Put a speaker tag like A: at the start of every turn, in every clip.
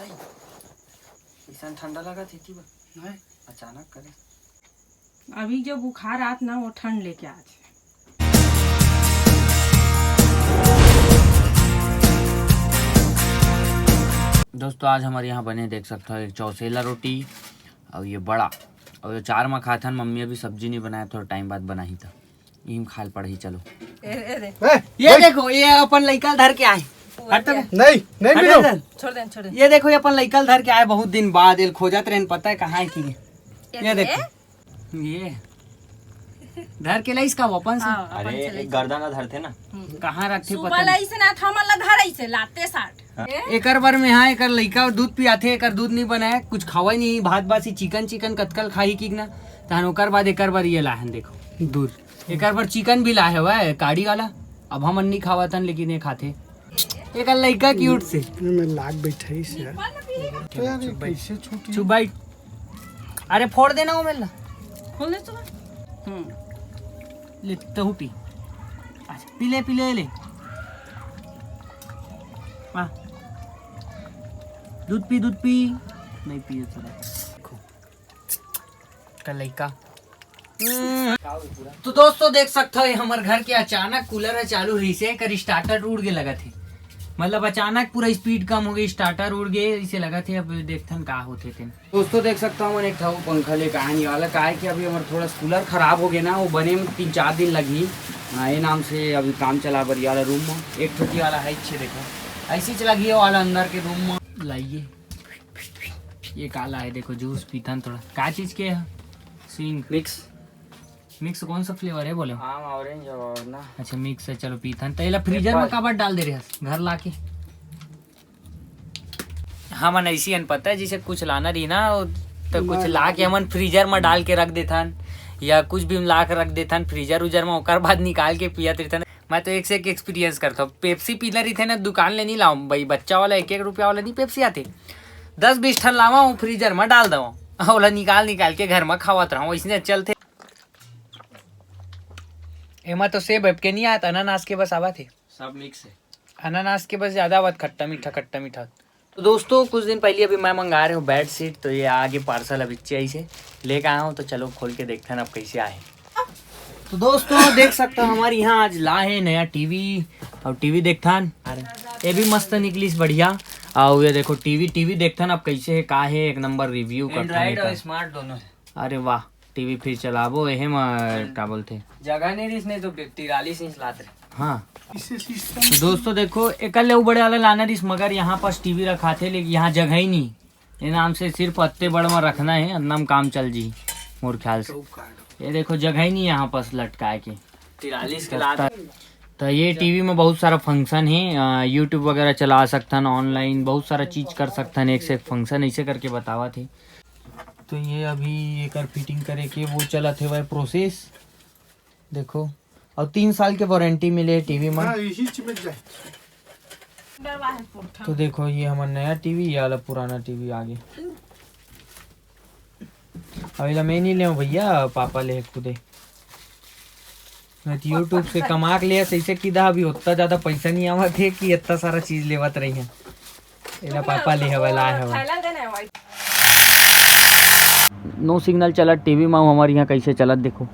A: ऐसा ठंडा लगा थी कि नहीं अचानक करे।
B: अभी जो बुखार आत ना वो ठंड लेके आज।
A: दोस्तों आज हमारे यहाँ बने देख सकते हो एक चौसेला रोटी और ये बड़ा और ये 4 में खाथन। मम्मी अभी सब्जी नहीं बनाया, थोड़ा टाइम बाद बनाई था। यही खाल पड़ी चलो। ये देखो ये अपन लइका धर के आए।
C: नहीं
B: छोड़ दे।
A: ये देखो ये अपन लइका धर के आए बहुत दिन बाद। ये खोजत रहे पता है कहाँ है कि ये देखो ये धर के लाइस का अपन से।
C: अरे गर्दन ला धरते ना
A: कहाँ रखे
B: सुबह
A: पता
B: लाई से ना थमन ला धरई से लाते 60
A: एकर बार में। हाँ एकर लइका दूध पियाथे, एकर दूध नहीं बनाए, कुछ खावा नहीं, भात बासी चिकन कतकल खाई की ना। तहन ओकर बाद एकर बार ये लाहन देखो दूध। एकर बार चिकन भी लाए हुआ है काड़ी वाला। अब हम नहीं खावा तन लेकिन ये खाते। एकर लइका क्यूट से
C: मैं लाग बैठाई से यार कैसे छूटी
A: चुबाई। अरे फोड़ देना वो मेला
B: खोल दे तो।
A: ले तहु पी। अच्छा पी ले हाँ दूध पी नहीं पिए थोड़ा कल लइका। तो दोस्तों देख सकते हो हमारे घर के अचानक कूलर है चालू रही से कर स्टार्टर उड़ के लगा थे। मतलब अचानक पूरा स्पीड कम हो गई, स्टार्टर उड़ गए इसे लगा थे। अब देखथन का होते थे। दोस्तों देख सकता हूँ मैंने एक था वो पंखा ले कहानी वाला का है कि अभी हमारा थोड़ा कूलर खराब हो गया ना। वो बने में 3-4 दिन लगी। ये नाम से अभी काम चला बरी वाला रूम में एक छोटी वाला है अच्छे देखो ऐसी चला गया वाला अंदर के रूम में लाइए। ये काला है देखो जूस पीथन थोड़ा का चीज के है सिंग मिक्स कौन सा फ्लेवर है बोले?
C: आम ऑरेंज और ना।
A: अच्छा मिक्स है चलो पीथन। तो फ्रीजर में कब डाल दे रहे घर लाके। हाँ मन ऐसी अन पता है जिसे कुछ लाना रही ना तो कुछ ला के हमन फ्रीजर में डाल के रख देथन या कुछ भी ला के रख देथन फ्रीजर उजर में। ओकर बाद निकाल के पियत रहता। मैं तो एक से एक एक्सपीरियंस करता हूँ। पेप्सी पीला रही थे ना दुकान ले नहीं लाऊं भाई, बच्चा वाला 1-1 रुपया वाला नहीं पेप्सी आते 10-20 ठन लावा हूँ फ्रीजर में डाल दवा वाला निकाल के घर में खावत रहा हूँ। इसने चलते एमा तो सेब के नहीं आया, अनानास के बस आवा थे।
C: सब मिक्स है।
A: अनानास के बस ज्यादा आवा खट्टा मीठा। तो दोस्तों कुछ दिन पहले अभी मैं मंगा रहा हूँ बेड शीट। तो ये आगे पार्सल अभी से लेकर आया हूँ। तो चलो खोल के देखते हैं अब कैसे आए। तो दोस्तों देख सकते हो हमारे यहाँ आज ला है नया टीवी और टीवी देखथन। ये भी मस्त निकली बढ़िया। और ये देखो टीवी देखथन अब कैसे है का है एक नंबर रिव्यू
C: एंड्रॉइड और स्मार्ट दोनों है।
A: अरे वाह टीवी फिर चलाबो एहे में क्या बोलते
C: जगह नहीं रही इसने तो 43 इंच लाते।
A: हाँ तो दोस्तों देखो एक बड़े वाला लाना रिस मगर यहाँ पास टीवी रखा थे लेकिन यहाँ जगह ही नहीं। ये नाम से सिर्फ अत्ते बड़ में रखना है अन्नम काम चल जी मोर ख्याल से। ये देखो जगह ही नहीं यहाँ पास लटकाए के
C: 43 के लाते।
A: तो ये टीवी में बहुत सारा फंक्शन है, यूट्यूब वगैरह चला सकता ना, ऑनलाइन बहुत सारा चीज कर सकता है। एक से एक फंक्शन ऐसे करके बतावा थे। तो ये अभी एक फिटिंग करे के वो चला थे वह प्रोसेस देखो। और 3 साल के वारंटी मिले टीवी में। तो देखो ये हमारा नया टीवी, ये वाला पुराना टीवी आगे। अभी मैं नहीं ले भैया पापा ले खुदे यूट्यूब से कमा के लिया सही से किदा। अभी उतना ज्यादा पैसा नहीं आवा थे कि इतना सारा चीज लेवत रही है। एला पापा ले हवा नो सिग्नल चलत टीवी में हमारे यहाँ कैसे चलत देखो।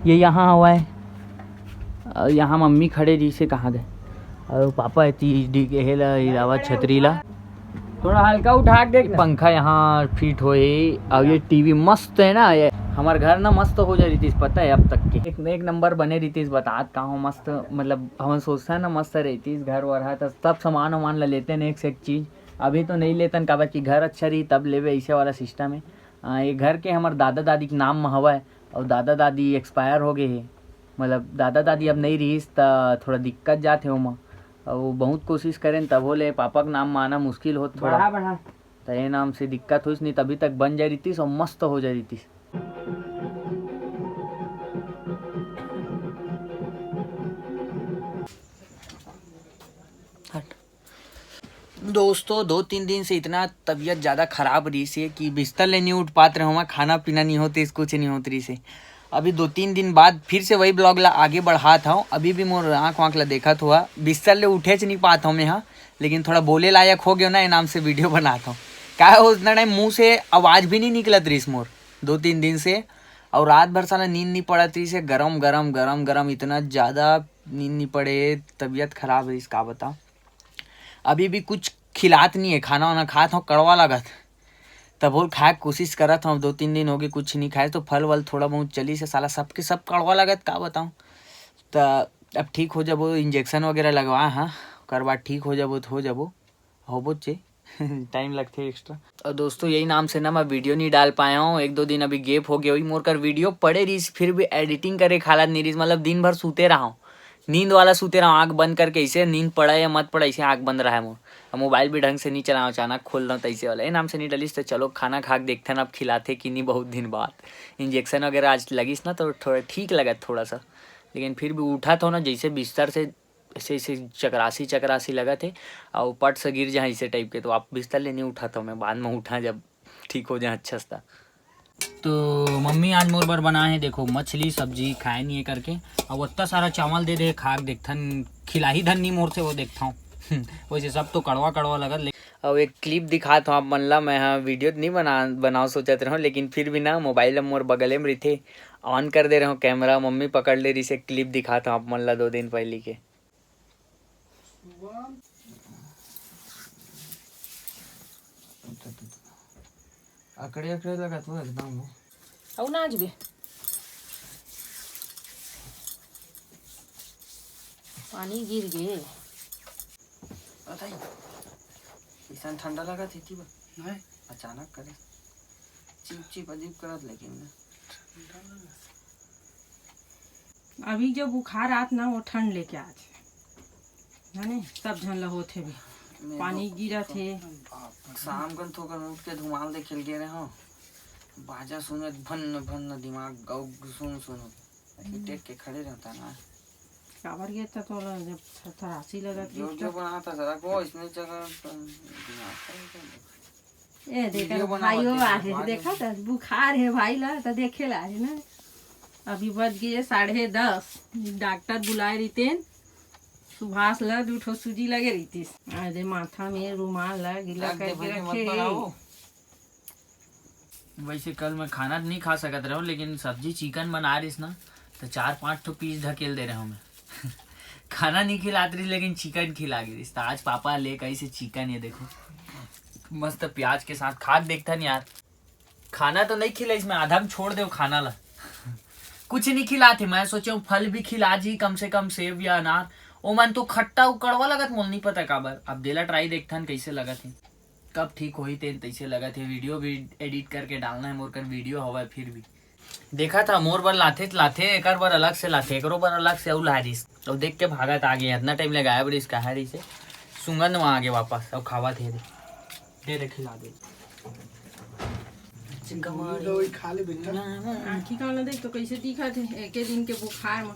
A: ये यहाँ हवा है, यहाँ मम्मी खड़े जी से कहाँ दे और पापा इलावा छतरी ला थोड़ा हल्का उठा के पंखा यहाँ फिट हो। और ये टीवी मस्त है ना। ये हमारे घर ना मस्त हो जा रही पता है अब तक के एक नंबर बने रही बात कहाँ मस्त। मतलब हम सोचते हैं ना मस्त रहती घर वर है तो सब सामान वामान ला लेते हैं एक से एक चीज़। अभी तो नहीं लेते काबर कि घर अच्छा रही तब लेवे ऐसे वाला सिस्टम है। ये घर के हमारे दादा दादी के नाम में हवा है और दादा दादी एक्सपायर हो गए है। मतलब दादा दादी अब नहीं रही तो थोड़ा दिक्कत जाते हो माँ और वो बहुत कोशिश करें तब हो ले पापा का नाम माना मुश्किल हो थोड़ा। तो ये नाम से दिक्कत हुई नहीं तभी तक बन जा रही थी और मस्त हो जा रही थी। दोस्तों 2-3 दिन से इतना तबीयत ज़्यादा ख़राब रही से कि बिस्तर ले नहीं उठ पाते रहे। हमारा खाना पीना नहीं होते कुछ नहीं होती रही से। अभी 2-3 दिन बाद फिर से वही ब्लॉग ला आगे बढ़ा था। अभी भी मोर आँख वाँख ला देखा हुआ बिस्तर ले उठे नहीं पाता हूँ मैं यहाँ, लेकिन थोड़ा बोले लायक हो गया ना ये नाम से वीडियो बनाता हूँ। क्या है उतना टाइम मुंह से आवाज भी नहीं निकलत रही मोर 2-3 दिन से, और रात भर साला नींद नहीं पड़ा थी से गरम गरम गरम गरम, इतना ज़्यादा नींद नहीं पड़े, तबीयत खराब है इसका बताओ। अभी भी कुछ खिलात नहीं है, खाना वाना खात हूँ कड़वा लगत, तब बोल खाए कोशिश करत हूँ, 2-3 दिन हो गए कुछ नहीं खाए, तो फल वल थोड़ा बहुत चली से साला सबके सब कड़वा लगत का बताऊँ। तो अब ठीक हो जाबो, इंजेक्शन वगैरह लगवा हाँ कर बाद ठीक हो जाबो तो हो जाबो, होबो चे टाइम लगते एक्स्ट्रा। और दोस्तों यही नाम से ना मैं वीडियो नहीं डाल पाया हूँ, 1-2 दिन अभी गेप हो गया हुई मोर कर वीडियो पड़े रही, फिर भी एडिटिंग करे खाला नहीं रही, मतलब दिन भर सूते रहा हूँ, नींद वाला सूते रहा हूँ, आँख बंद करके, ऐसे नींद पड़ा या मत पड़ा ऐसे आँख बंद रहा है मोर, मोबाइल भी ढंग से नहीं चलाऊँ, अचानक खोल रहा हूँ तैसे वाला, ये नाम से नहीं डलिस। तो चलो खाना खा के देखते हैं अब खिलाते कि नहीं, बहुत दिन बाद इंजेक्शन वगैरह आज लगिस ना तो थोड़ा ठीक लगा थोड़ा सा, लेकिन फिर भी उठा था ना जैसे बिस्तर से ऐसे ऐसे चकरासी लगा थे, और पट से गिर जाए ऐसे टाइप के, तो आप बिस्तर ले नहीं उठा था मैं, बाद में उठा जब ठीक हो जाए अच्छा सा। तो मम्मी आज मोर बर बना है देखो मछली सब्जी, खाए नहीं है करके, और इतना सारा चावल दे दे खा देखथन, खिला ही धन नहीं मोर से वो देखता हूँ वैसे सब तो कड़वा कड़वा लगत। और एक क्लिप दिखाता हूँ आप मन ला, मैं हाँ वीडियो नहीं बनाओ सोचत रहा हूँ, लेकिन फिर भी ना मोबाइल मोर बगले में रही, ऑन कर दे रहा हूँ कैमरा, मम्मी पकड़ ले रही से, क्लिप दिखाता हूँ आप मन ला 2 दिन पहले के। अकड़े अकड़े लगा तो एकदम
B: और नाच बे पानी गिर गए,
A: ऐसा ठंडा लगा थी नहीं अचानक करे चिप चिप अजीब करत, लेकिन
B: अभी जो बुखार आत ना वो ठंड लेके आज जाने सब झन ला होथे भी पानी गिरा थे।
A: शाम को तो उठ के धुमाल दे खेल गए रहे हो, बाजा सुने भन भन दिमाग गौ सुन टेक के खड़े रहता ना,
B: काबर गया था तो जब थरासी लगा
A: जो बना था सर को इसने जगह
B: ए देखा भाई वो आ है, देखा था बुखार है भाई ला तो देखे ला है ना। अभी बज गए 10:30, डॉक्टर बुलाए रहते, सुभाष ला 2 ठो सूजी लगे रहती, अरे माथा में रुमाल ला गिला करके रखे।
A: वैसे कल मैं खाना नहीं खा सकत रहा हूँ, लेकिन सब्जी चिकन बना रही ना तो 4-5 ठो पीस ढकेल दे रहा हूँ मैं खाना नहीं खिलाती रही लेकिन चिकन खिला गई, तो आज पापा ले गई से चिकन, ये देखो मस्त प्याज के साथ खा देखता नहीं यार, खाना तो नहीं खिला इसमें, आधा में छोड़ दे खाना ला कुछ नहीं खिलाते, मैं सोचा फल भी खिला जी कम से कम, सेब या अनार, ओ मन तो खट्टा कड़वा लगत मोल नहीं पता काबर, अब देला ट्राई देखता कैसे लगा थे, कब ठीक हो ही थे तैसे लगा थे। वीडियो भी एडिट करके डालना है मोर कर वीडियो हवा, फिर भी देखा था मोर बर लाथे एक बार अलग से लाथे, एक बार अलग से और लारिस, और देख के भागत आ गया, इतना टाइम लगाया बड़ी इसका है से सुंगन वहाँ आगे वापस, और खावा थे दे खिला दे
C: खा ले बेटा,
B: आँखी का देख तो कैसे दिखा थे, एक दिन के बुखार में,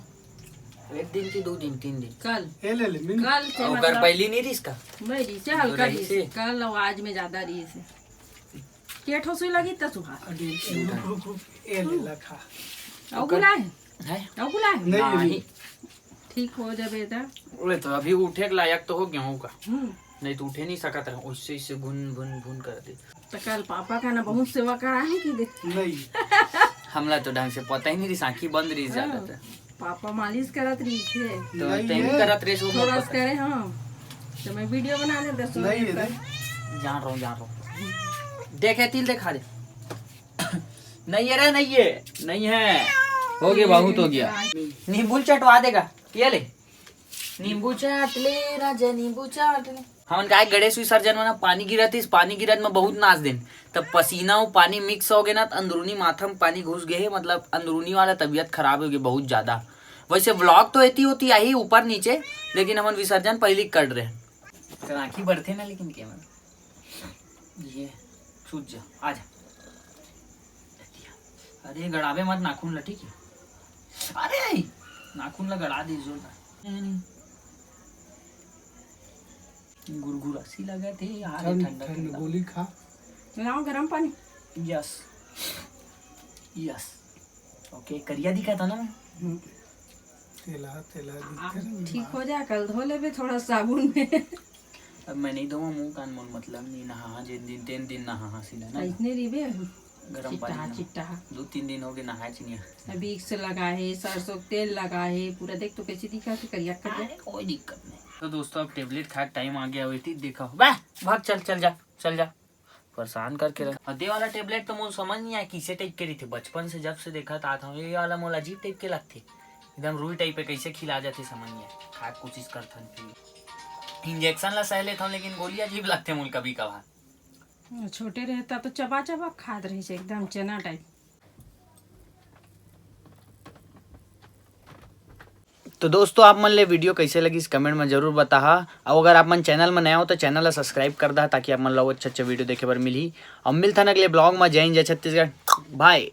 A: 1 दिन की 2 दिन 3 दिन
B: कल
C: ले
B: कल से
A: मतलब पहली नहीं रिस का
B: मैं रही से हल्का रही से कल, और आज में ज्यादा रही से के ठो सुई लगी त सुभाष
C: ए ले ला खा,
B: और बुलाए
A: है
B: और बुलाए
A: नहीं
B: ठीक हो जाबे त,
A: ओए तो अभी उठे के लायक तो हो गया होगा, नहीं तो उठे नहीं सकता रहा, उससे इससे भुन कर दे।
B: तो कल पापा का ना बहुत सेवा करा है कि दे
C: नहीं
A: हमला तो ढंग से पता ही नहीं रही, आँखी बंद रही ज्यादा था,
B: पापा मालिश करत रही थे
A: तो टाइम करत रहे सो
B: थोड़ा सा करे, हाँ तो मैं वीडियो बना ले 10 मिनट का,
A: जान रहा हूँ देखे तिल देखा दे नहीं है रे, नहीं है हो गया बहुत हो गया, नींबू चटवा देगा ये ले, नींबू चाट ले राजा नींबू चाट ले। हमन का गणेश विसर्जन में ना पानी गिरत, इस पानी गिरत में बहुत नाच दिन, तब पसीना और पानी मिक्स हो गया ना, तो अंदरूनी माथा में पानी घुस गए है, मतलब अंदरूनी वाला तबीयत खराब हो गई बहुत ज्यादा। वैसे व्लॉग तो ऐसी होती आई ऊपर नीचे, लेकिन हमन विसर्जन पहले कर रहे हैं, आँखी बढ़ते ना, लेकिन क्या ये सूझ जा आजा, अरे गड़ावे मत नाखून ला, ठीक है, अरे नाखून ला गड़ा दी जोरदार, गुरगुरा सी लगा थे यार, ठंडा
C: गोली खा,
B: लाओ गरम पानी,
A: यस ओके करिया दिखा था ना मैं,
C: तेला
B: ठीक हो जाए, कल धो ले थोड़ा साबुन में
A: अब मैं नहीं दूंगा मुंह कान मोल मतलब नहीं नहा जिन दिन 3 दिन नहा सीधा ना
B: इतने रिबे
A: गरम
B: चिट्टा
A: पानी
B: चिट्टा
A: 2-3 दिन हो गए नहाए चिनिया
B: विक्स लगा है, सरसों का तेल लगा है, पूरा देख तो कैसे दिखा है करिया करिया।
A: कोई दिक्कत नहीं। तो दोस्तों अब टेबलेट खा टाइम आ गया हुई थी देखा वाह भाग चल जा परेशान करके रहा। अदे वाला टेबलेट तो मुझे समझ नहीं आया किसे टाइप के रही थी बचपन से जब से देखा था ये वाला मोला अजीब टाइप के लगते एकदम रुई टाइप पे कैसे खिला जाते समझ नहीं आया खा कोशिश करता फिर इंजेक्शन ला सह लेता हूँ लेकिन गोली अजीब लगते मुझे कभी कभार।
B: छोटे रहता तो चबा चबा खाद रही से एकदम चना टाइप।
A: तो दोस्तों आप मन ले वीडियो कैसे लगी इस कमेंट में जरूर बता। और अगर आप मन चैनल में नया हो तो चैनल ला सब्सक्राइब कर दा ताकि आप मन लो अच्छे वीडियो देखे बर मिली। अब मिलता ना अगले ब्लॉग में। जय हिंद जय छत्तीसगढ़ बाय।